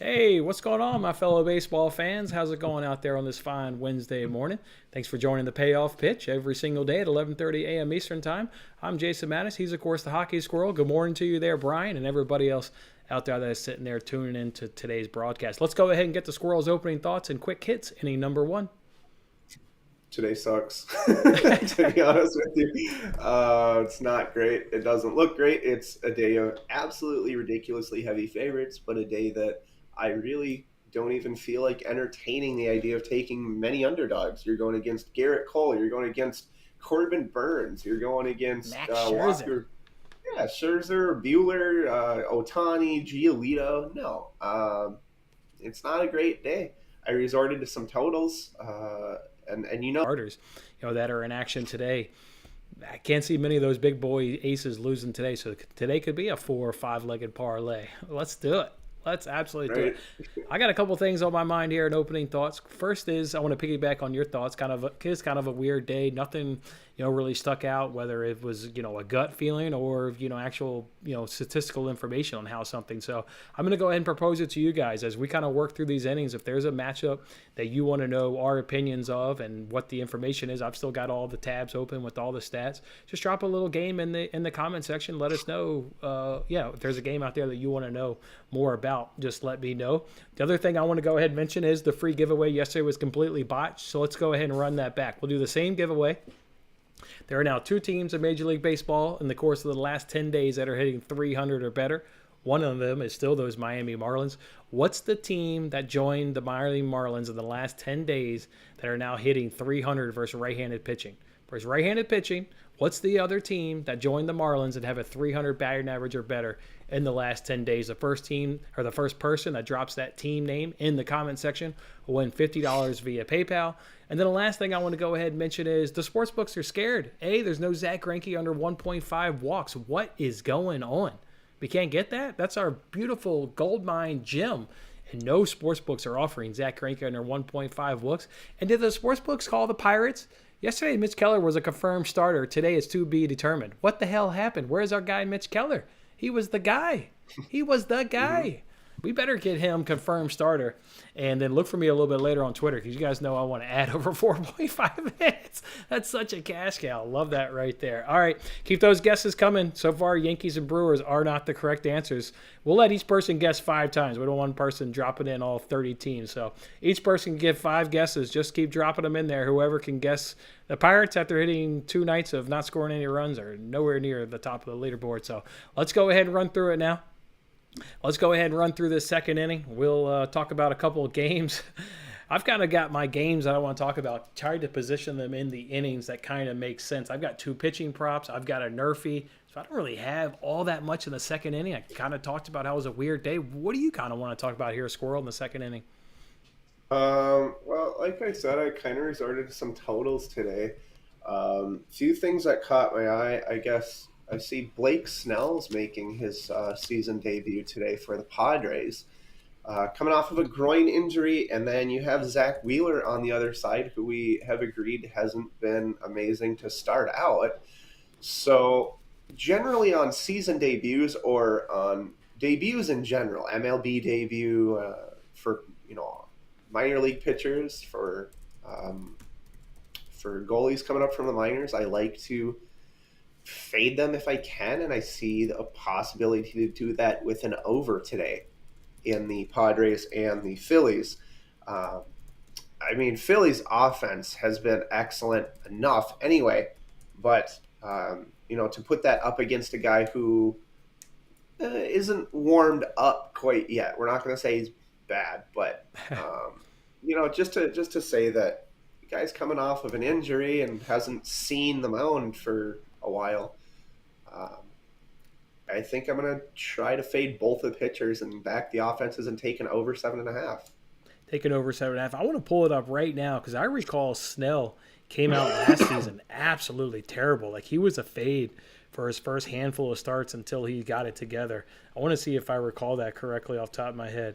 Hey, what's going on, my fellow baseball fans? How's it going out there on this fine Wednesday morning? Thanks for joining the Payoff Pitch every single day at 11:30 a.m. Eastern Time. I'm Jason Mattis. He's, of course, the Hockey Squirrel. Good morning to you there, Brian, and everybody else out there that is sitting there tuning in to today's broadcast. Let's go ahead and get the Squirrel's opening thoughts and quick hits. Inning number one. Today sucks, to be honest with you. It's not great. It doesn't look great. It's a day of absolutely ridiculously heavy favorites, but a day that I really don't even feel like entertaining the idea of taking many underdogs. You're going against Garrett Cole. You're going against Corbin Burns. You're going against Max Scherzer. Walker. Yeah, Scherzer, Bueller, Otani, Giolito. No, it's not a great day. I resorted to some totals. And Starters, that are in action today. I can't see many of those big boy aces losing today, so today could be a 4 or 5-legged parlay. Let's do it. Let's absolutely do right. it. I got a couple things on my mind here in opening thoughts. First is I want to piggyback on your thoughts. It's kind of a weird day. Nothing, really stuck out, whether it was, a gut feeling or, actual, statistical information on how something. So I'm going to go ahead and propose it to you guys as we kind of work through these innings. If there's a matchup that you want to know our opinions of and what the information is, I've still got all the tabs open with all the stats. Just drop a little game in the comment section. Let us know, if there's a game out there that you want to know more about, just let me know. The other thing I want to go ahead and mention is the free giveaway yesterday was completely botched, so let's go ahead and run that back. We'll do the same giveaway. There are now 2 teams in Major League Baseball in the course of the last 10 days that are hitting 300 or better. One of them is still those Miami Marlins. What's the team that joined the Miami Marlins in the last 10 days that are now hitting 300 versus right-handed pitching? Versus right-handed pitching, what's the other team that joined the Marlins and have a 300 batting average or better in the last 10 days? The first team or the first person that drops that team name in the comment section will win $50 via PayPal. And then the last thing I want to go ahead and mention is the sportsbooks are scared. There's no Zach Cranky under 1.5 walks. What is going on? We can't get that? That's our beautiful gold mine gem. And no sportsbooks are offering Zach Cranky under 1.5 walks. And did the sportsbooks call the Pirates? Yesterday, Mitch Keller was a confirmed starter. Today, it's to be determined. What the hell happened? Where's our guy, Mitch Keller? He was the guy. He was the guy. We better get him confirmed starter. And then look for me a little bit later on Twitter because you guys know I want to add over 4.5 minutes. That's such a cash cow. Love that right there. All right, keep those guesses coming. So far, Yankees and Brewers are not the correct answers. We'll let each person guess 5 times. We don't want one person dropping in all 30 teams. So each person can give 5 guesses. Just keep dropping them in there. Whoever can guess. The Pirates, after hitting 2 nights of not scoring any runs, are nowhere near the top of the leaderboard. So let's go ahead and run through it now. Let's go ahead and run through this second inning. We'll talk about a couple of games. I've kind of got my games that I want to talk about, tried to position them in the innings that kind of make sense. I've got 2 pitching props. I've got a NRFI. So I don't really have all that much in the second inning. I kind of talked about how it was a weird day. What do you kind of want to talk about here, Squirrel, in the second inning? Well, like I said, I kind of resorted to some totals today. Few things that caught my eye, I guess. I see Blake Snell's making his season debut today for the Padres, coming off of a groin injury, and then you have Zach Wheeler on the other side, who we have agreed hasn't been amazing to start out. So generally on season debuts or on debuts in general, MLB debut for minor league pitchers, for goalies coming up from the minors, I like to fade them if I can, and I see a possibility to do that with an over today in the Padres and the Phillies. Phillies offense has been excellent enough anyway, but to put that up against a guy who isn't warmed up quite yet. We're not going to say he's bad, but just to say that the guy's coming off of an injury and hasn't seen the mound for a while. I think I'm going to try to fade both the pitchers and back the offenses and take an over 7.5. Taking over 7.5. I want to pull it up right now because I recall Snell came out last season absolutely terrible. Like, he was a fade for his first handful of starts until he got it together. I want to see if I recall that correctly off the top of my head.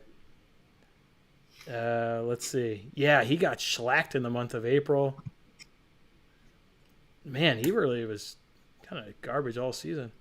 Let's see. Yeah, he got shellacked in the month of April. Man, he really was kind of garbage all season.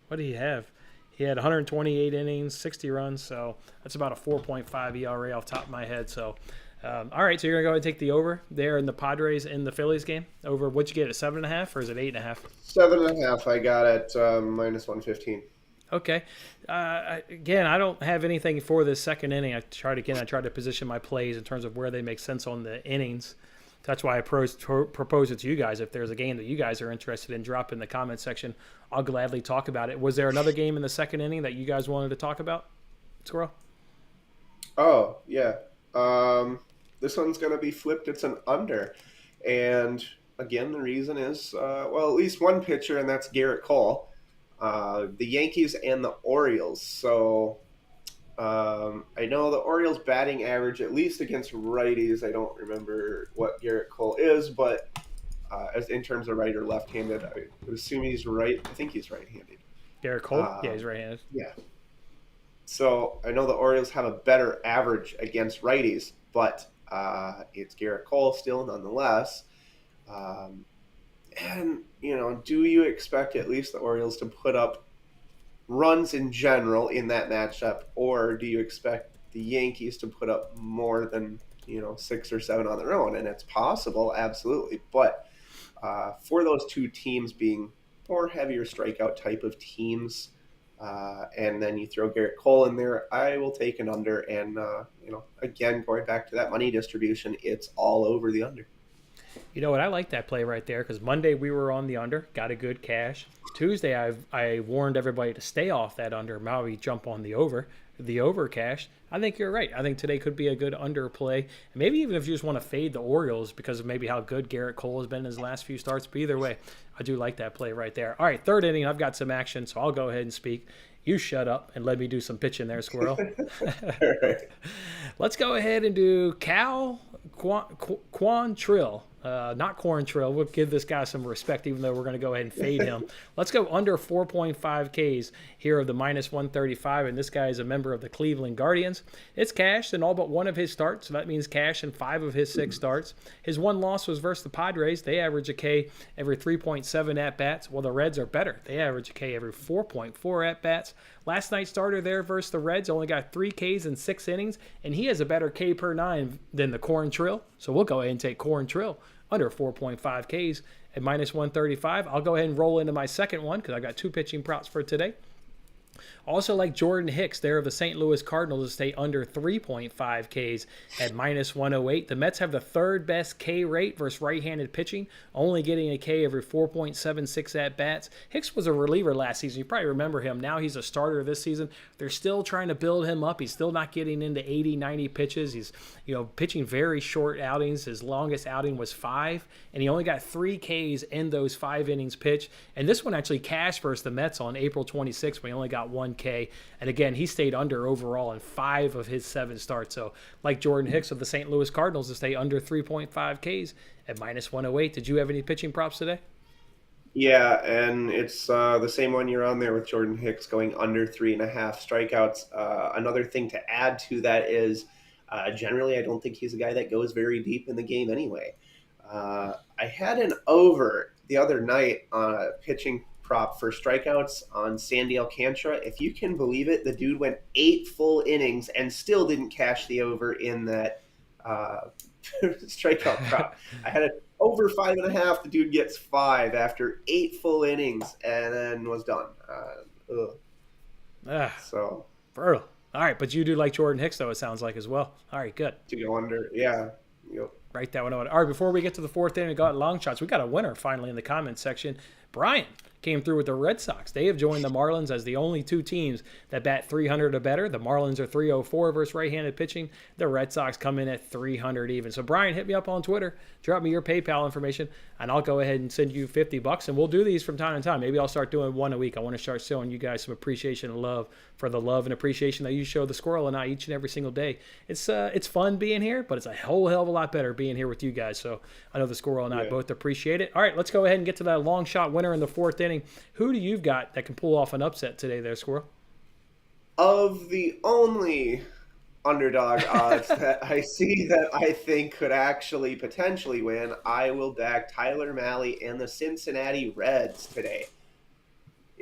What did he have? He had 128 innings, 60 runs, so that's about a 4.5 ERA off the top of my head. So, all right, so you're going to go ahead and take the over there in the Padres and the Phillies game? Over, what'd you get, a 7.5 or is it 8.5? 7.5. I got at minus 115. Okay. Again, I don't have anything for this second inning. I tried to position my plays in terms of where they make sense on the innings. That's why I propose it to you guys. If there's a game that you guys are interested in, drop in the comment section. I'll gladly talk about it. Was there another game in the second inning that you guys wanted to talk about, Squirrel? Oh, yeah. This one's going to be flipped. It's an under. And again, the reason is, well, at least one pitcher, and that's Garrett Cole. The Yankees and the Orioles. So I know the Orioles' batting average, at least against righties, I don't remember what Garrett Cole is, but as in terms of right or left-handed, I would assume he's right. I think he's right-handed. Garrett Cole? Yeah, he's right-handed. Yeah. So I know the Orioles have a better average against righties, but it's Garrett Cole still, nonetheless. And, do you expect at least the Orioles to put up runs in general in that matchup, or do you expect the Yankees to put up more than, 6 or 7 on their own? And it's possible, absolutely. But for those two teams being more heavier strikeout type of teams, and then you throw Garrett Cole in there, I will take an under. And, again, going back to that money distribution, it's all over the under. You know what? I like that play right there because Monday we were on the under, got a good cash. Tuesday I warned everybody to stay off that under. Now we jump on the over cash. I think you're right. I think today could be a good under play. And maybe even if you just want to fade the Orioles because of maybe how good Garrett Cole has been in his last few starts. But either way, I do like that play right there. All right, third inning, I've got some action, so I'll go ahead and speak. You shut up and let me do some pitching there, Squirrel. Let's go ahead and do Cal Quantrill. Not Quantrill. We'll give this guy some respect, even though we're going to go ahead and fade him. Let's go under 4.5 Ks here of the minus 135, and this guy is a member of the Cleveland Guardians. It's cashed in all but one of his starts, so that means cash in 5 of his 6 starts. His one loss was versus the Padres. They average a K every 3.7 at-bats. Well, the Reds are better. They average a K every 4.4 at-bats. Last night's starter there versus the Reds only got 3 Ks in 6 innings, and he has a better K per 9 than the Quantrill. So we'll go ahead and take Quantrill under 4.5 Ks at minus 135. I'll go ahead and roll into my second one because I got 2 pitching props for today. Also like Jordan Hicks there of the St. Louis Cardinals to stay under 3.5 Ks at minus 108. The Mets have the third best K rate versus right-handed pitching, only getting a K every 4.76 at-bats. Hicks was a reliever last season. You probably remember him. Now he's a starter this season. They're still trying to build him up. He's still not getting into 80, 90 pitches. He's pitching very short outings. His longest outing was 5, and he only got 3 Ks in those 5 innings pitched. And this one actually cashed versus the Mets on April 26th when he only got 1 K. And again, he stayed under overall in 5 of his 7 starts. So like Jordan Hicks of the St. Louis Cardinals to stay under 3.5 Ks at minus 108. Did you have any pitching props today? Yeah, and it's the same one you're on there with Jordan Hicks going under 3.5 strikeouts. Another thing to add to that is generally I don't think he's a guy that goes very deep in the game anyway. I had an over the other night on a pitching prop for strikeouts on Sandy Alcantara. If you can believe it, the dude went 8 full innings and still didn't cash the over in that strikeout prop. I had it over 5.5. The dude gets 5 after 8 full innings and then was done. So brutal. All right, but you do like Jordan Hicks though, it sounds like, as well. All right, good. To go under, yeah. Yep. Write that one out. All right, before we get to the fourth inning, we got long shots. We got a winner finally in the comments section. Brian came through with the Red Sox. They have joined the Marlins as the only 2 teams that bat 300 or better. The Marlins are 304 versus right-handed pitching. The Red Sox come in at 300 even. So Brian, hit me up on Twitter. Drop me your PayPal information, and I'll go ahead and send you $50. And we'll do these from time to time. Maybe I'll start doing one a week. I want to start showing you guys some appreciation and love for the love and appreciation that you show the Squirrel and I each and every single day. It's fun being here, but it's a whole hell of a lot better being here with you guys. So I know the Squirrel and I both appreciate it. All right, let's go ahead and get to that long shot winner in the fourth inning. Who do you've got that can pull off an upset today there, Squirrel? Of the only underdog odds that I see that I think could actually potentially win, I will back Tyler Mahle and the Cincinnati Reds today.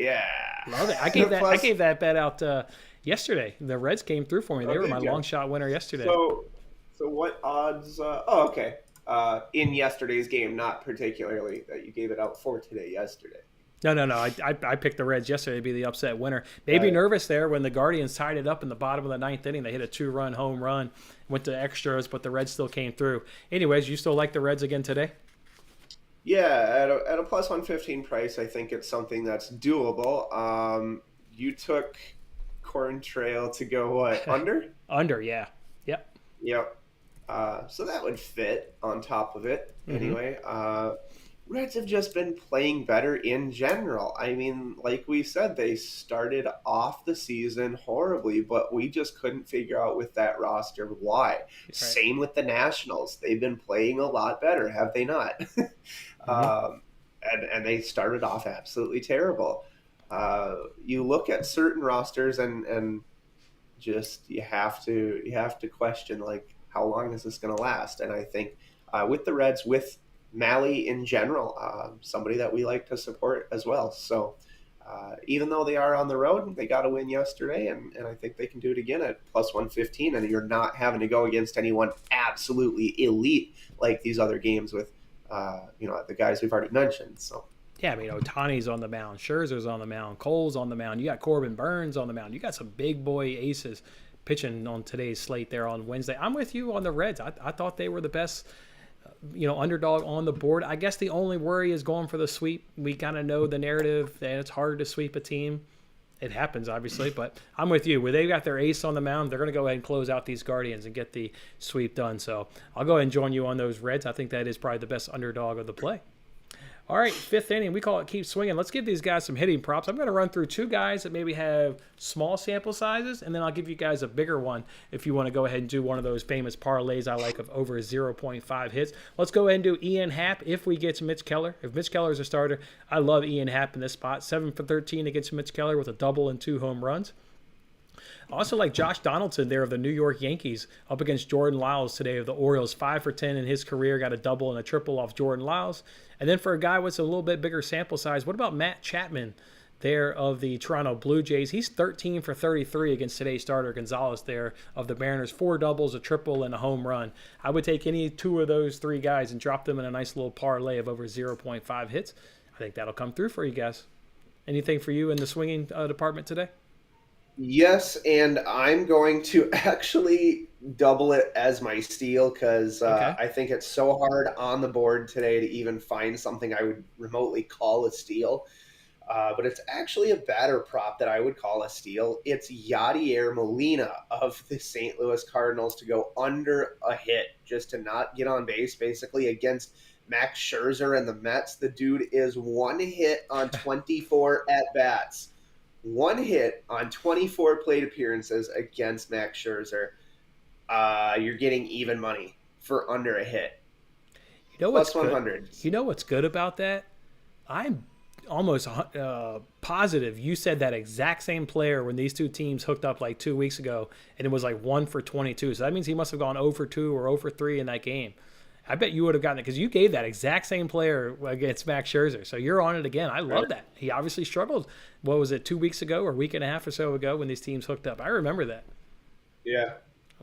Yeah. Love it. I gave that. I Plus, gave that bet out yesterday. The Reds came through for me. They were my did ya? long shot winner yesterday. So what odds? Oh, okay. In yesterday's game, not particularly that you gave it out for today. Yesterday. No. I picked the Reds yesterday to be the upset winner. Got Maybe it. nervous there when the Guardians tied it up in the bottom of the ninth inning. They hit a 2-run home run, went to extras, but the Reds still came through. Anyways, you still like the Reds again today? Yeah, at a plus 115 price, I think it's something that's doable. You took Corn Trail to go what under? Under, yeah. Yep. Yep. So that would fit on top of it Mm-hmm. anyway. Reds have just been playing better in general. I mean, like we said, they started off the season horribly, but we just couldn't figure out with that roster why. Right. Same with the Nationals. They've been playing a lot better, have they not? Mm-hmm. And they started off absolutely terrible. You look at certain rosters and just you have to question like how long is this going to last? And I think with the Reds, with Malley in general, somebody that we like to support as well. So even though they are on the road, they got a win yesterday, and I think they can do it again at plus 115. And you're not having to go against anyone absolutely elite like these other games with the guys we've already mentioned. So. Yeah, I mean, Otani's on the mound, Scherzer's on the mound, Cole's on the mound. You got Corbin Burns on the mound. You got some big boy aces pitching on today's slate there on Wednesday. I'm with you on the Reds. I thought they were the best, underdog on the board. I guess the only worry is going for the sweep. We kind of know the narrative that it's hard to sweep a team. It happens, obviously, but I'm with you. Where they've got their ace on the mound, they're going to go ahead and close out these Guardians and get the sweep done. So I'll go ahead and join you on those Reds. I think that is probably the best underdog of the play. All right, fifth inning. We call it keep swinging. Let's give these guys some hitting props. I'm going to run through two guys that maybe have small sample sizes, and then I'll give you guys a bigger one if you want to go ahead and do one of those famous parlays I like of over 0.5 hits. Let's go ahead and do Ian Happ if we get to Mitch Keller. If Mitch Keller is a starter, I love Ian Happ in this spot. 7 for 13 against Mitch Keller with a double and 2 home runs. I also like Josh Donaldson there of the New York Yankees up against Jordan Lyles today of the Orioles. 5 for 10 in his career, got a double and a triple off Jordan Lyles. And then for a guy with a little bit bigger sample size, what about Matt Chapman there of the Toronto Blue Jays? He's 13 for 33 against today's starter Gonzalez there of the Mariners. 4 doubles, a triple, and a home run. I would take any two of those three guys and drop them in a nice little parlay of over 0.5 hits. I think that'll come through for you guys. Anything for you in the swinging department today? Yes, and I'm going to actually double it as my steal because Okay. I think it's so hard on the board today to even find something I would remotely call a steal. But it's actually a batter prop that I would call a steal. It's Yadier Molina of the St. Louis Cardinals to go under a hit, just to not get on base, basically, against Max Scherzer and the Mets. The dude is 1 hit on 24 at-bats. 1 hit on 24 plate appearances against Max Scherzer. You're getting even money for under a hit. You know what's Plus good? 100. You know what's good about that? I'm almost positive you said that exact same player when these two teams hooked up like 2 weeks ago, and it was like 1 for 22. So that means he must have gone 0 for 2 or 0 for 3 in that game. I bet you would have gotten it because you gave that exact same player against Max Scherzer. So you're on it again. I love that. He obviously struggled. What was it, 2 weeks ago or a week and a half or so ago when these teams hooked up? I remember that. Yeah.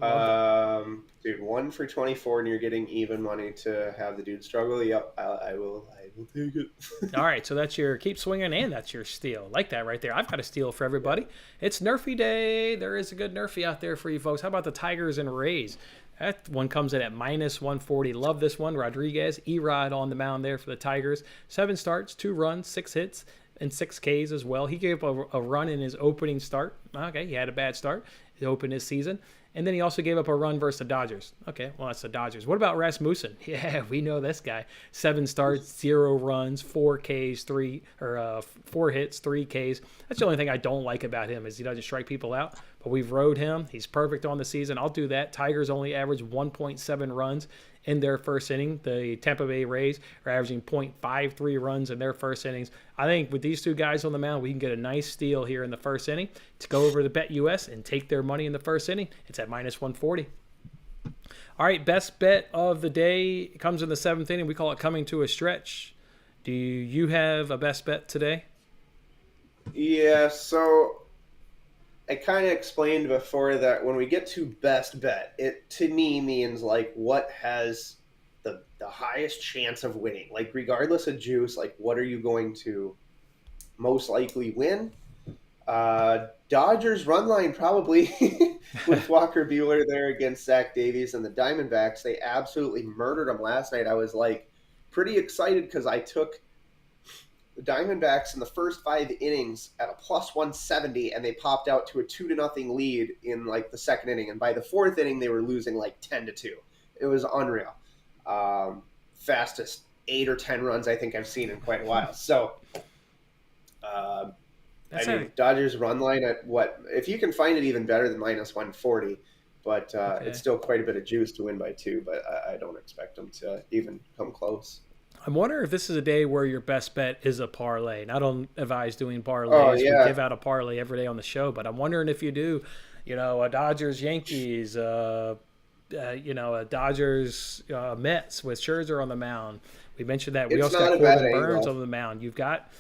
I love that. Dude, 1 for 24, and you're getting even money to have the dude struggle. Yep, I will take it. All right, so that's your keep swinging and that's your steal. Like that right there. I've got a steal for everybody. It's Nerfy Day. There is a good Nerfy out there for you folks. How about the Tigers and Rays? That one comes in at minus 140. Love this one. Rodriguez, Erod on the mound there for the Tigers. 7 starts, 2 runs, 6 hits, and 6 Ks as well. He gave up a run in his opening start. Okay, he had a bad start. He opened his season. And then he also gave up a run versus the Dodgers. Okay, well, that's the Dodgers. What about Rasmussen? Yeah, we know this guy. 7 starts, 0 runs, 4 Ks, 4 hits, 3 Ks. That's the only thing I don't like about him is he doesn't strike people out. But we've rode him. He's perfect on the season. I'll do that. Tigers only average 1.7 runs in their first inning. The Tampa Bay Rays are averaging 0.53 runs in their first innings. I think with these two guys on the mound, we can get a nice steal here in the first inning to go over to BetUS and take their money in the first inning. It's at minus 140. All right, best bet of the day comes in the 7th inning. We call it coming to a stretch. Do you have a best bet today? Yeah, so I kind of explained before that when we get to best bet, it to me means like what has the highest chance of winning. Like regardless of juice, like what are you going to most likely win? Dodgers run line probably with Walker Buehler there against Zach Davies and the Diamondbacks. They absolutely murdered them last night. I was like pretty excited because I took the Diamondbacks in the first 5 innings at a plus 170, and they popped out to a 2-0 lead in like the second inning. And by the fourth inning, they were losing like 10-2. It was unreal. Fastest 8 or 10 runs I think I've seen in quite a while. So, I mean, Dodgers run line at what? If you can find it, even better than minus 140. But Okay. it's still quite a bit of juice to win by 2. But I don't expect them to even come close. I'm wondering if this is a day where your best bet is a parlay. And I don't advise doing Oh parlays. We yeah, give out a parlay every day on the show, but I'm wondering if you do, a Dodgers Yankees, a Dodgers Mets with Scherzer on the mound. We mentioned that. We it's also not got a bad Corbin Burns angle. on the mound. You've got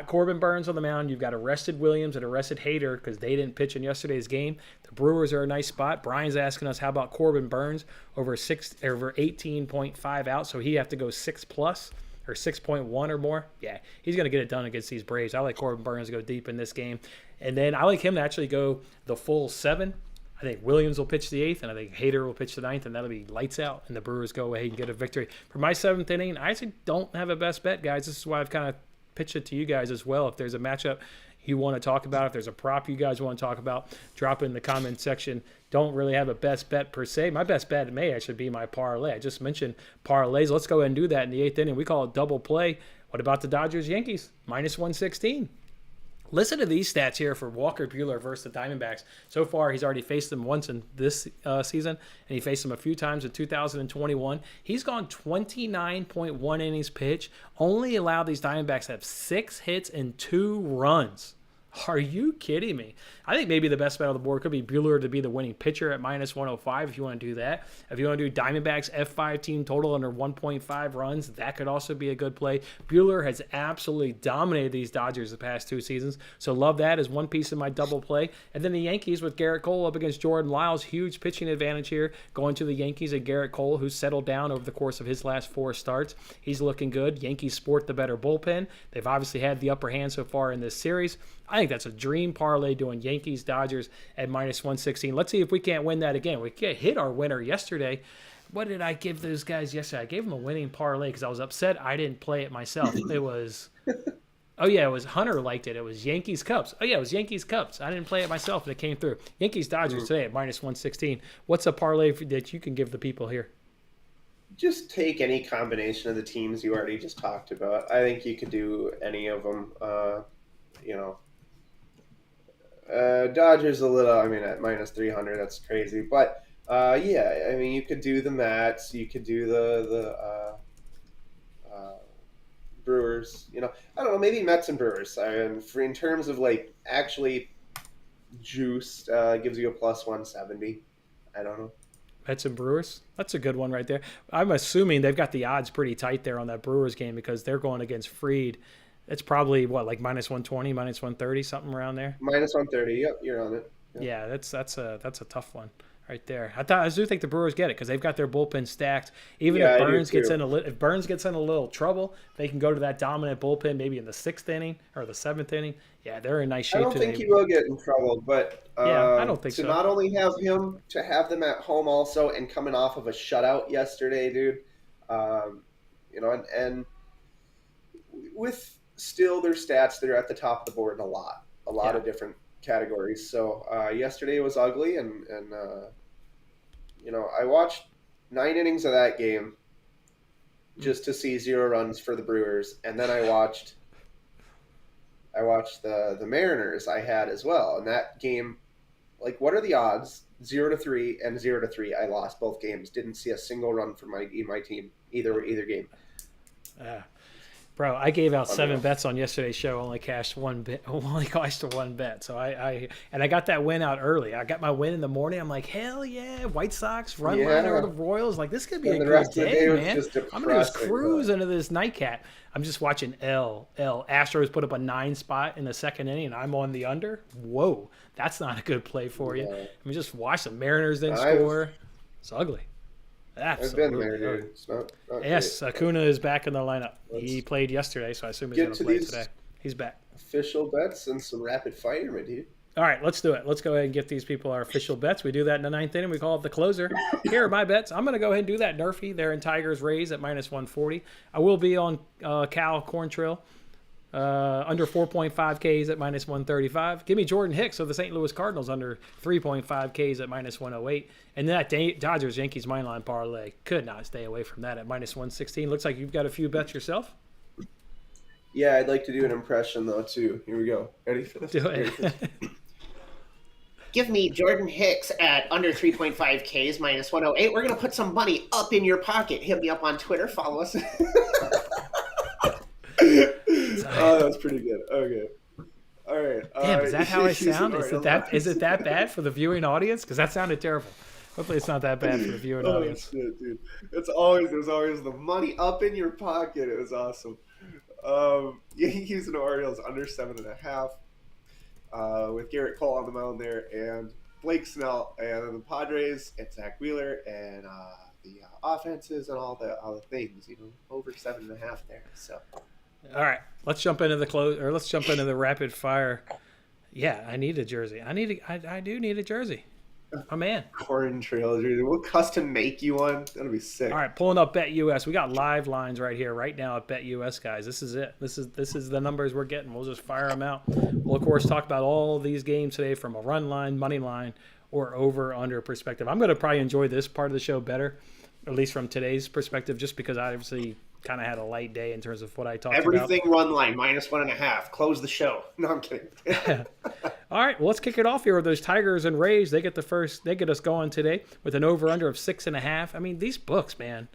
Corbin Burns on the mound. You've got arrested Williams and arrested Hader because they didn't pitch in yesterday's game. The Brewers are a nice spot. Brian's asking us how about Corbin Burns over 18.5 out, so he have to go 6+ or 6.1 or more. Yeah, he's going to get it done against these Braves. I like Corbin Burns to go deep in this game. And then I like him to actually go the full 7. I think Williams will pitch the 8th, and I think Hader will pitch the 9th, and that'll be lights out, and the Brewers go away and get a victory. For my 7th inning, I actually don't have a best bet, guys. This is why I've kind of pitched it to you guys as well. If there's a matchup you want to talk about, if there's a prop you guys want to talk about, drop it in the comment section. Don't really have a best bet per se. My best bet may actually be my parlay. I just mentioned parlays. Let's go ahead and do that in the 8th inning. We call it double play. What about the Dodgers-Yankees? Minus 116. Listen to these stats here for Walker Buehler versus the Diamondbacks. So far, he's already faced them once in this season, and he faced them a few times in 2021. He's gone 29.1 innings pitched, only allowed these Diamondbacks to have 6 hits and 2 runs. Are you kidding me? I think maybe the best bet on the board could be Buehler to be the winning pitcher at minus 105 if you want to do that. If you want to do Diamondbacks F5 team total under 1.5 runs, that could also be a good play. Buehler has absolutely dominated these Dodgers the past 2 seasons, so love that as one piece of my double play. And then the Yankees with Garrett Cole up against Jordan Lyles, huge pitching advantage here going to the Yankees and Garrett Cole, who's settled down over the course of his last 4 starts. He's looking good. Yankees sport the better bullpen. They've obviously had the upper hand so far in this series. I think that's a dream parlay doing Yankees Dodgers at minus 116. Let's see if we can't win that again. We can't hit our winner yesterday. What did I give those guys yesterday? I gave them a winning parlay because I was upset I didn't play it myself. It was, it was Hunter liked it. It was Yankees Cubs. It was Yankees Cubs. I didn't play it myself and it came through. Yankees Dodgers today at minus 116. What's a parlay that you can give the people here? Just take any combination of the teams you already just talked about. I think you could do any of them. You know, Dodgers a little. I mean, at minus 300, that's crazy. But yeah, I mean, you could do the Mets. You could do the Brewers. You know, I don't know. Maybe Mets and Brewers. And for in terms of like actually juice, gives you a plus 170. I don't know. Mets and Brewers. That's a good one right there. I'm assuming they've got the odds pretty tight there on that Brewers game because they're going against Fried. It's probably like minus 120, minus 130, something around there. Minus 130. Yep, you're on it. Yep. Yeah, that's a tough one right there. I do think the Brewers get it because they've got their bullpen stacked. Even Yeah, if I do Burns gets too. if Burns gets in a little trouble, they can go to that dominant bullpen maybe in the 6th inning or the 7th inning. Yeah, they're in nice I shape don't think today. he will get in trouble, but Yeah, I don't think to so. not only have him, to have them at home also, and coming off of a shutout yesterday, dude. Um, you know, and with still their stats, they're at the top of the board in a lot Yeah. of different categories. So yesterday was ugly, and you know, I watched 9 innings of that game just to see 0 runs for the Brewers, and then I watched the Mariners I had as well. And that game, like, what are the odds? 0-3 and 0-3. I lost both games. Didn't see a single run from my team either game. Uh, Bro, I gave out 7 bets on yesterday's show. Only cashed one bet. Only cashed one bet. So I got that win out early. I got my win in the morning. I'm like, hell yeah, White Sox run line over the Royals. Like this could be a good day, man. I'm gonna just cruise into this nightcap. I'm just watching Astros put up a 9 spot in the second inning, and I'm on the under. Whoa, that's not a good play for you. I mean, just watch the Mariners then score. It's ugly. Absolutely. I've been there, dude. It's not yes, great. Acuna is back in the lineup. He played yesterday, so I assume he's going to play today. He's back. Official bets and some rapid fire, my dude. All right, let's do it. Let's go ahead and get these people our official bets. We do that in the 9th inning. We call it the closer. Here are my bets. I'm going to go ahead and do that. NRFI, they're in Tigers Rays at -140. I will be on Cal Corn Trail. Under 4.5 Ks at -135. Give me Jordan Hicks of the St. Louis Cardinals under 3.5 Ks at -108. And that Dodgers Yankees moneyline parlay, could not stay away from that at -116. Looks like you've got a few bets yourself. Yeah, I'd like to do an impression though too. Here we go. Ready for this? Do it. Give me Jordan Hicks at under 3.5 Ks -108. We're gonna put some money up in your pocket. Hit me up on Twitter. Follow us. Oh, that's pretty good. Okay. All right. Damn, is that how I sound? Is it that bad for the viewing audience? Because that sounded terrible. Hopefully it's not that bad for the viewing audience. Shit, dude. There's always the money up in your pocket. It was awesome. Yankees and Orioles under 7.5. With Garrett Cole on the mound there, and Blake Snell, and the Padres, and Zach Wheeler, and the offenses and all the things, over 7.5 there. So. All right, let's jump into let's jump into the rapid fire. Yeah, I need a jersey. I do need a jersey. Oh man, Corn Trail jersey. We'll custom make you one. That'll be sick. All right, pulling up BetUS. We got live lines right here, right now at BetUS, guys. This is it. This is the numbers we're getting. We'll just fire them out. We'll of course talk about all these games today from a run line, money line, or over under perspective. I'm going to probably enjoy this part of the show better, at least from today's perspective, just because I obviously kind of had a light day in terms of what I talked about. Everything run line -1.5. Close the show. No, I'm kidding. All right, well, let's kick it off here with those Tigers and Rays. They get us going today with an over/under of 6.5. I mean, these books, man,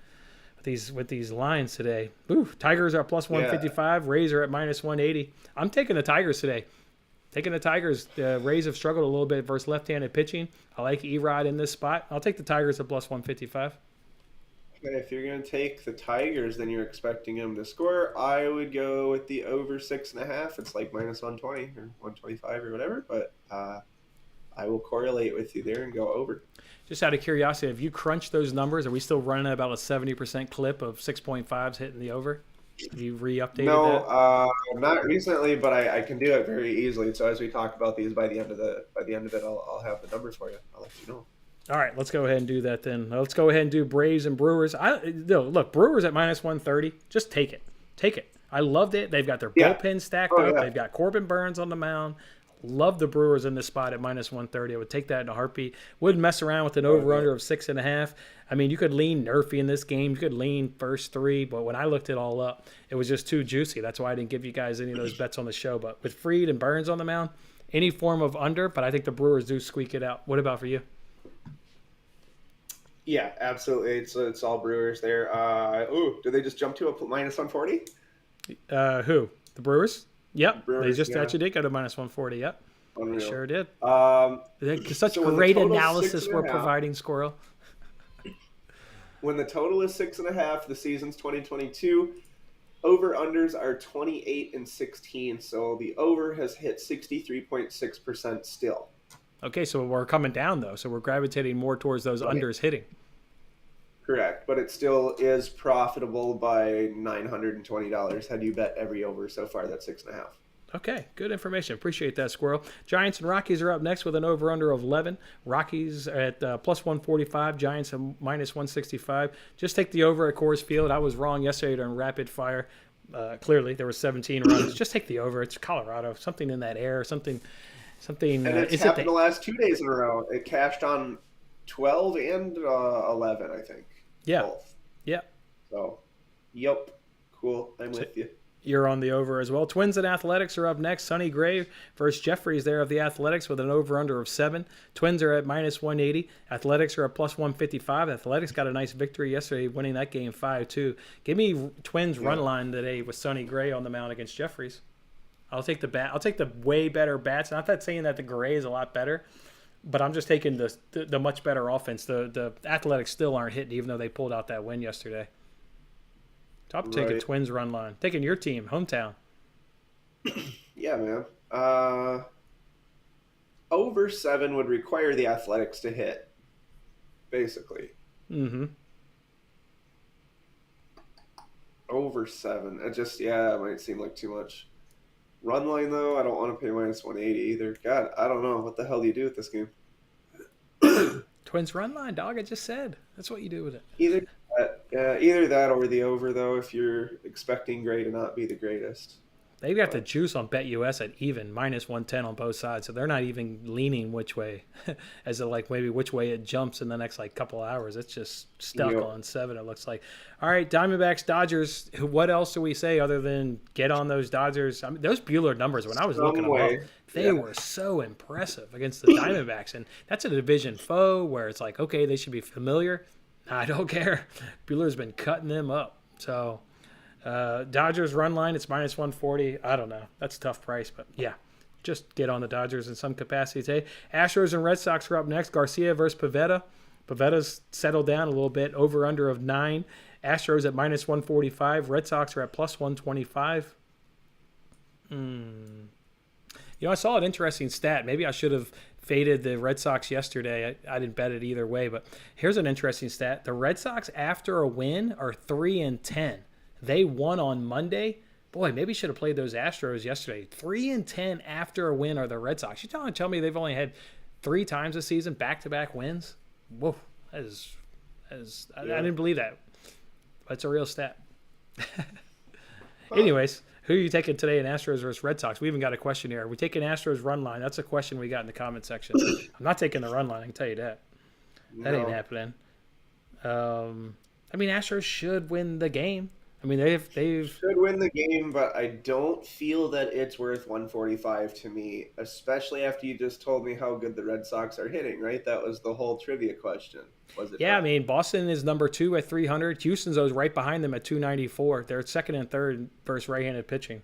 with these lines today. Ooh, Tigers are +155. Rays are at -180. I'm taking the Tigers today. Taking the Tigers. The Rays have struggled a little bit versus left-handed pitching. I like Erod in this spot. I'll take the Tigers at +155. If you're going to take the Tigers, then you're expecting them to score. I would go with the over 6.5. It's like -120 or 125 or whatever, but I will correlate with you there and go over. Just out of curiosity, have you crunched those numbers? Are we still running about a 70% clip of 6.5s hitting the over? Have you re-updated that? No, not recently, but I can do it very easily. So as we talk about these, by the end of it, I'll have the numbers for you. I'll let you know. All right, let's go ahead and do that then. Let's go ahead and do Braves and Brewers. Look, Brewers at -130. Just take it. Take it. I loved it. They've got their bullpen stacked up. Yeah. They've got Corbin Burns on the mound. Love the Brewers in this spot at -130. I would take that in a heartbeat. Wouldn't mess around with an over-under of 6.5. I mean, you could lean NRFI in this game. You could lean first 3, but when I looked it all up, it was just too juicy. That's why I didn't give you guys any of those bets on the show. But with Fried and Burns on the mound, any form of under, but I think the Brewers do squeak it out. What about for you? Yeah, absolutely. It's all Brewers there. Did they just jump to a -140? Who? The Brewers? Yep. Brewers, they just actually did go to -140. Yep. Unreal. They sure did. Such so great analysis we're providing, Squirrel. When the total is 6.5, the season's 2022. Over-unders are 28 and 16, so the over has hit 63.6% still. Okay, so we're coming down, though. So we're gravitating more towards those unders hitting. Correct, but it still is profitable by $920 had you bet every over so far. That's 6.5. Okay, good information. Appreciate that, Squirrel. Giants and Rockies are up next with an over-under of 11. Rockies at +145. Giants at -165. Just take the over at Coors Field. I was wrong yesterday during rapid fire. Clearly, there were 17 runs. Just take the over. It's Colorado. Something in that air. Something. And it's happened the last 2 days in a row. It cashed on 12 and 11, I think. Yeah. Both. Yeah. So, yep. Cool. I'm with you. You're on the over as well. Twins and Athletics are up next. Sonny Gray versus Jeffries there of the Athletics with an over-under of 7. Twins are at minus 180. Athletics are at plus 155. Athletics got a nice victory yesterday, winning that game 5-2. Give me Twins run line today with Sonny Gray on the mound against Jeffries. I'll take the way better bats. Not that saying that the Gray is a lot better, but I'm just taking the much better offense. The Athletics still aren't hitting, even though they pulled out that win yesterday. I'm taking Twins run line. Taking your team, hometown. Yeah, man. Over 7 would require the Athletics to hit, basically. Mm-hmm. Over 7. It might seem like too much. Run line, though, I don't want to pay minus 180 either. God, I don't know. What the hell do you do with this game? Twins run line, dog. I just said. That's what you do with it. Either that or the over, though, if you're expecting Gray to not be the greatest. They've got the juice on BetUS at even, minus 110 on both sides, so they're not even leaning which way, as in like maybe which way it jumps in the next like couple hours. It's just stuck on 7, it looks like. All right, Diamondbacks, Dodgers. What else do we say other than get on those Dodgers? I mean, those Bueller numbers, when I was looking them up, they were so impressive against the Diamondbacks, and that's a division foe where it's like, okay, they should be familiar. I don't care. Bueller's been cutting them up, so... Dodgers run line, it's minus 140. I don't know. That's a tough price, but yeah, just get on the Dodgers in some capacity today. Astros and Red Sox are up next. Garcia versus Pavetta. Pavetta's settled down a little bit, over under of 9. Astros at minus 145. Red Sox are at plus 125. I saw an interesting stat. Maybe I should have faded the Red Sox yesterday. I didn't bet it either way, but here's an interesting stat. The Red Sox, after a win, are 3-10. They won on Monday. Boy, maybe should have played those Astros yesterday. 3-10 after a win are the Red Sox. You tell me they've only had 3 times this season back-to-back wins? Whoa, I didn't believe that. That's a real stat. Anyways, who are you taking today in Astros versus Red Sox? We even got a question here. Are we taking Astros run line? That's a question we got in the comment section. I'm not taking the run line, I can tell you that. That ain't happening. Astros should win the game. They've should win the game, but I don't feel that it's worth 145 to me, especially after you just told me how good the Red Sox are hitting, right? That was the whole trivia question, was it? Yeah, not? Boston is number 2 at 300. Houston's right behind them at 294. They're second and third versus right-handed pitching.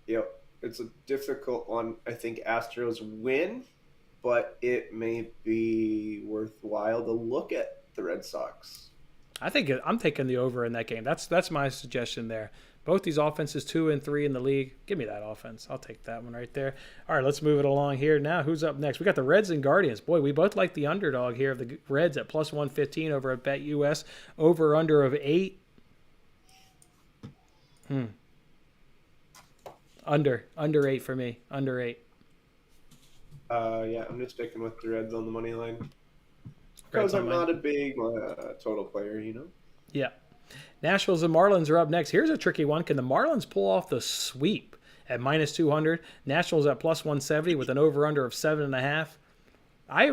Yep, it's a difficult one. I think Astros win, but it may be worthwhile to look at the Red Sox. I think I'm taking the over in that game. That's my suggestion there. Both these offenses 2 and 3 in the league. Give me that offense. I'll take that one right there. All right, let's move it along here. Now, who's up next? We got the Reds and Guardians. Boy, we both like the underdog here of the Reds at plus 115 over at BetUS. Over under of 8. Under 8 for me. Under 8. I'm just sticking with the Reds on the money line. Because I'm not a big total player, Yeah. Nationals and Marlins are up next. Here's a tricky one. Can the Marlins pull off the sweep at minus 200? Nationals at plus 170 with an over-under of 7.5. I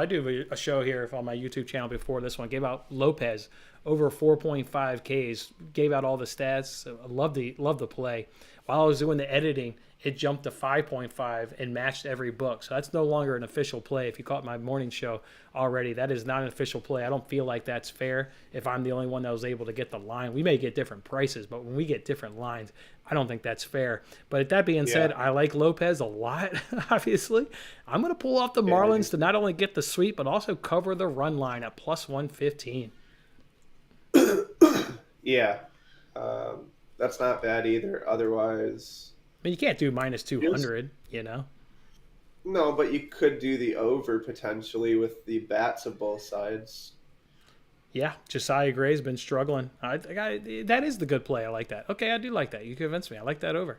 do a show here on my YouTube channel before this one. Gave out Lopez over 4.5 Ks. Gave out all the stats. I love the play. While I was doing the editing, it jumped to 5.5 and matched every book. So that's no longer an official play. If you caught my morning show already, that is not an official play. I don't feel like that's fair if I'm the only one that was able to get the line. We may get different prices, but when we get different lines, I don't think that's fair. But that being said, I like Lopez a lot, obviously. I'm going to pull off the Marlins to not only get the sweep, but also cover the run line at plus 115. Yeah. That's not bad either. Otherwise... you can't do minus 200, No, but you could do the over potentially with the bats of both sides. Yeah, Josiah Gray's been struggling. That is the good play. I like that. Okay, I do like that. You convinced me. I like that over.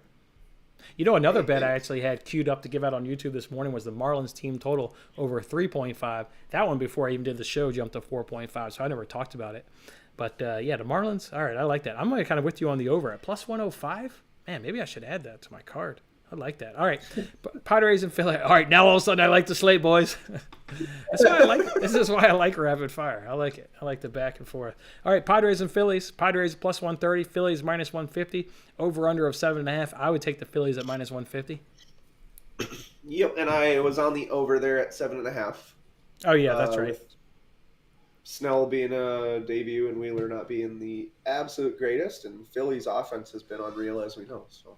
Another bet I actually had queued up to give out on YouTube this morning was the Marlins team total over 3.5. That one, before I even did the show, jumped to 4.5, so I never talked about it. But, the Marlins, all right, I like that. I'm kind of with you on the over at plus 105. Man, maybe I should add that to my card. I like that. All right, Padres and Philly. All right, now all of a sudden I like the slate, boys. That's why I like. This is why I like rapid fire. I like it. I like the back and forth. All right, Padres and Phillies. Padres plus 130. Phillies minus 150. Over under of 7.5. I would take the Phillies at minus 150. Yep, and I was on the over there at 7.5. Oh yeah, that's right. With Snell being a debut and Wheeler not being the absolute greatest, and Philly's offense has been unreal, as we know. So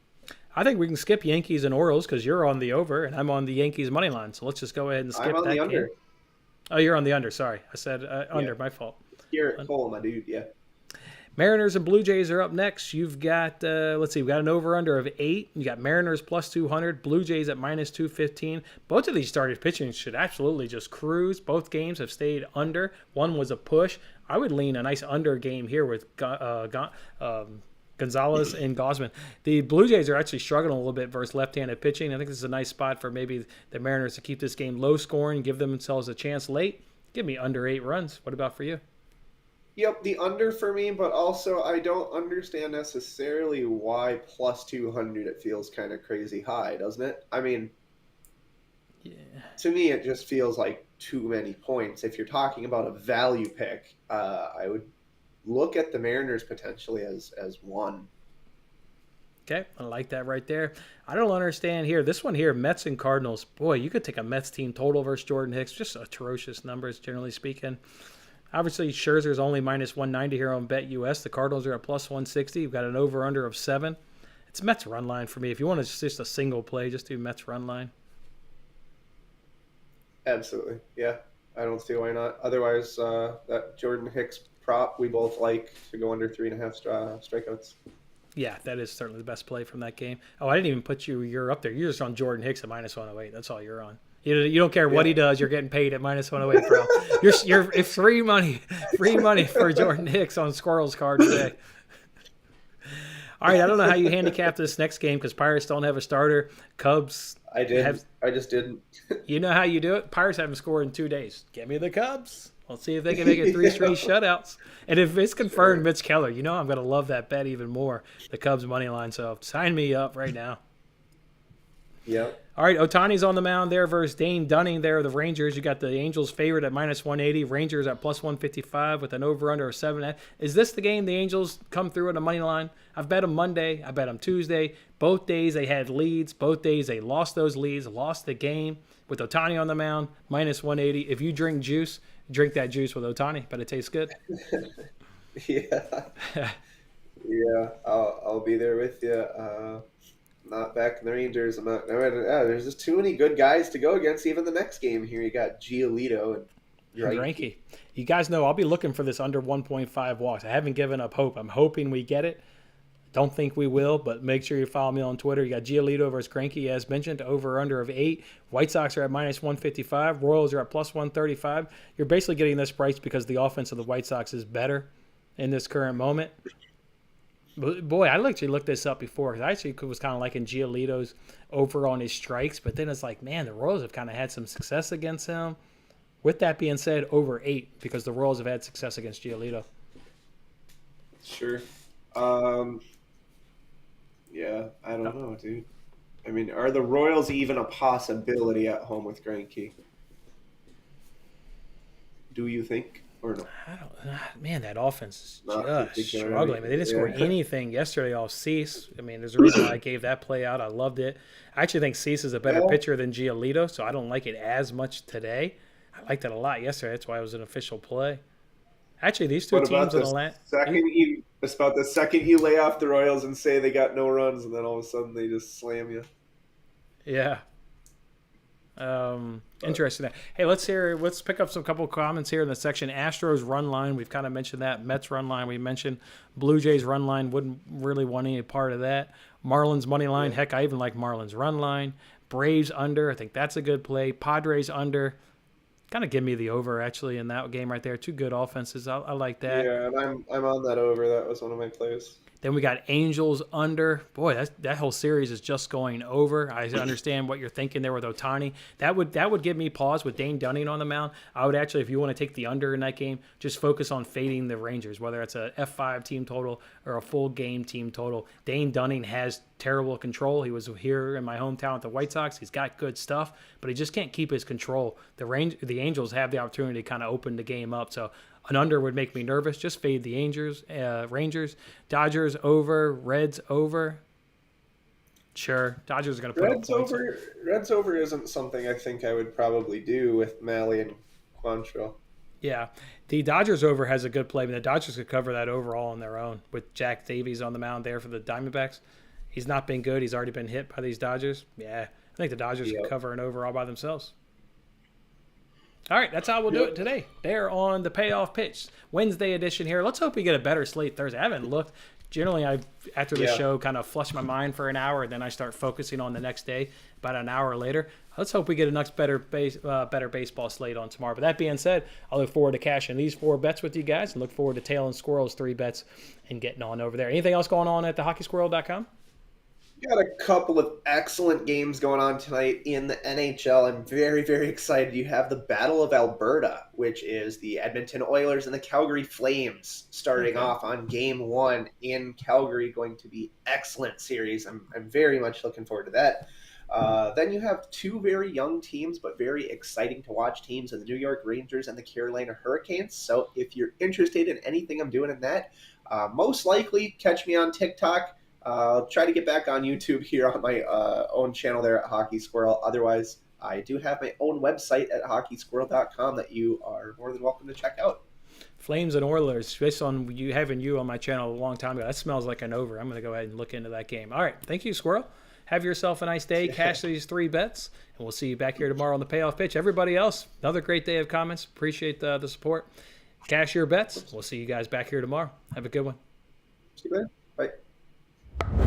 I think we can skip Yankees and Orioles because you're on the over and I'm on the Yankees money line. So let's just go ahead and skip I'm on that the game. under. Oh, you're on the under. Sorry, I said under. My fault. Here at Cole, my dude. Yeah. Mariners and Blue Jays are up next. You've got, let's see, we've got an over-under of 8. You got Mariners plus 200, Blue Jays at minus 215. Both of these started pitching should absolutely just cruise. Both games have stayed under. One was a push. I would lean a nice under game here with Gonzalez and Gosman. The Blue Jays are actually struggling a little bit versus left-handed pitching. I think this is a nice spot for maybe the Mariners to keep this game low-scoring, give themselves a chance late. Give me under 8 runs. What about for you? Yep, the under for me, but also I don't understand necessarily why plus 200 it feels kind of crazy high, doesn't it? I mean, yeah. To me it just feels like too many points. If you're talking about a value pick, I would look at the Mariners potentially as one. Okay, I like that right there. I don't understand here. This one here, Mets and Cardinals. Boy, you could take a Mets team total versus Jordan Hicks. Just atrocious numbers, generally speaking. Obviously, Scherzer's only minus 190 here on BetUS. The Cardinals are at plus 160. You've got an over-under of 7. It's Mets run line for me. If you want to just a single play, just do Mets run line. Absolutely, yeah. I don't see why not. Otherwise, that Jordan Hicks prop we both like to go under 3.5 strikeouts. Yeah, that is certainly the best play from that game. Oh, I didn't even put you're up there. You're just on Jordan Hicks at minus 108. That's all you're on. You don't care what he does. You're getting paid at minus 108, bro. You're free money for Jordan Hicks on Squirrel's card today. All right, I don't know how you handicap this next game because Pirates don't have a starter. Cubs. I just didn't. You know how you do it? Pirates haven't scored in 2 days. Give me the Cubs. Let's see if they can make it 3 straight shutouts. And if it's confirmed Mitch Keller, I'm going to love that bet even more, the Cubs money line. So sign me up right now. Yep. All right, Ohtani's on the mound there versus Dane Dunning there, the Rangers. You got the Angels favored at minus 180, Rangers at plus 155 with an over-under of 7. Is this the game the Angels come through at a money line? I've bet them Monday. I bet them Tuesday. Both days they had leads. Both days they lost those leads, lost the game. With Ohtani on the mound, minus 180. If you drink juice, drink that juice with Ohtani, but it tastes good. Yeah. Yeah, I'll be there with you. Not back in the Rangers. I'm not. There's just too many good guys to go against. Even the next game here, you got Geolito and Cranky. You guys know I'll be looking for this under 1.5 walks. I haven't given up hope. I'm hoping we get it. Don't think we will, but make sure you follow me on Twitter. You got Geolito versus Cranky, as mentioned, over under of 8. White Sox are at minus 155. Royals are at plus 135. You're basically getting this price because the offense of the White Sox is better in this current moment. Boy, I actually looked this up before because I actually was kind of liking Giolito's over on his strikes, but then it's like, man, the Royals have kind of had some success against him. With that being said, over 8 because the Royals have had success against Geolito. Sure. Yeah, I don't know, dude. I mean, are the Royals even a possibility at home with Cranky? Do you think? Or no? I don't. Man, that offense is just struggling. I mean, they didn't score anything yesterday off Cease. I mean, there's a reason why I gave that play out. I loved it. I actually think Cease is a better pitcher than Geolito, so I don't like it as much today. I liked it a lot yesterday. That's why it was an official play. Actually, these two teams in the last it's about the second you lay off the Royals and say they got no runs, and then all of a sudden they just slam you. Yeah. Interesting. Hey, let's pick up some couple comments here in the section. Astros run line, we've kind of mentioned that. Mets run line, we mentioned. Blue Jays run line, wouldn't really want any part of that. Marlins money line, heck, I even like Marlins run line. Braves under, I think that's a good play. Padres under, kind of give me the over actually in that game right there. Two good offenses, I like that. Yeah, and I'm on that over. That was one of my plays. Then we got Angels under. Boy, that whole series is just going over. I understand what you're thinking there with Ohtani. That would give me pause with Dane Dunning on the mound. I would actually, if you want to take the under in that game, just focus on fading the Rangers, whether it's a F5 team total or a full game team total. Dane Dunning has terrible control. He was here in my hometown with the White Sox. He's got good stuff, but he just can't keep his control. The Angels have the opportunity to kind of open the game up. So an under would make me nervous. Just fade the Rangers. Dodgers over. Reds over. Sure, Dodgers are going to put up points. Reds over isn't something I think I would probably do with Malley and Quantrill. Yeah, the Dodgers over has a good play, but the Dodgers could cover that overall on their own with Jack Davies on the mound there for the Diamondbacks. He's not been good. He's already been hit by these Dodgers. Yeah, I think the Dodgers could cover an over all by themselves. All right, that's how we'll do it today. They're on the payoff pitch Wednesday edition here. Let's hope we get a better slate Thursday. I haven't looked. Generally, after the show, kind of flush my mind for an hour, and then I start focusing on the next day about an hour later. Let's hope we get a next better baseball slate on tomorrow. But that being said, I look forward to cashing these 4 bets with you guys and look forward to tailing Squirrel's 3 bets and getting on over there. Anything else going on at the hockeysquirrel.com? Got a couple of excellent games going on tonight in the NHL. I'm very, very excited. You have the Battle of Alberta, which is the Edmonton Oilers and the Calgary Flames starting off on Game 1 in Calgary. Going to be excellent series. I'm very much looking forward to that. Then you have 2 very young teams, but very exciting to watch teams in the New York Rangers and the Carolina Hurricanes. So if you're interested in anything I'm doing in that, most likely catch me on TikTok. I'll try to get back on YouTube here on my own channel there at Hockey Squirrel. Otherwise, I do have my own website at hockeysquirrel.com that you are more than welcome to check out. Flames and Oilers, based on having you on my channel a long time ago, that smells like an over. I'm going to go ahead and look into that game. All right. Thank you, Squirrel. Have yourself a nice day. Cash these 3 bets, and we'll see you back here tomorrow on the payoff pitch. Everybody else, another great day of comments. Appreciate the support. Cash your bets. We'll see you guys back here tomorrow. Have a good one. See you later. Bye.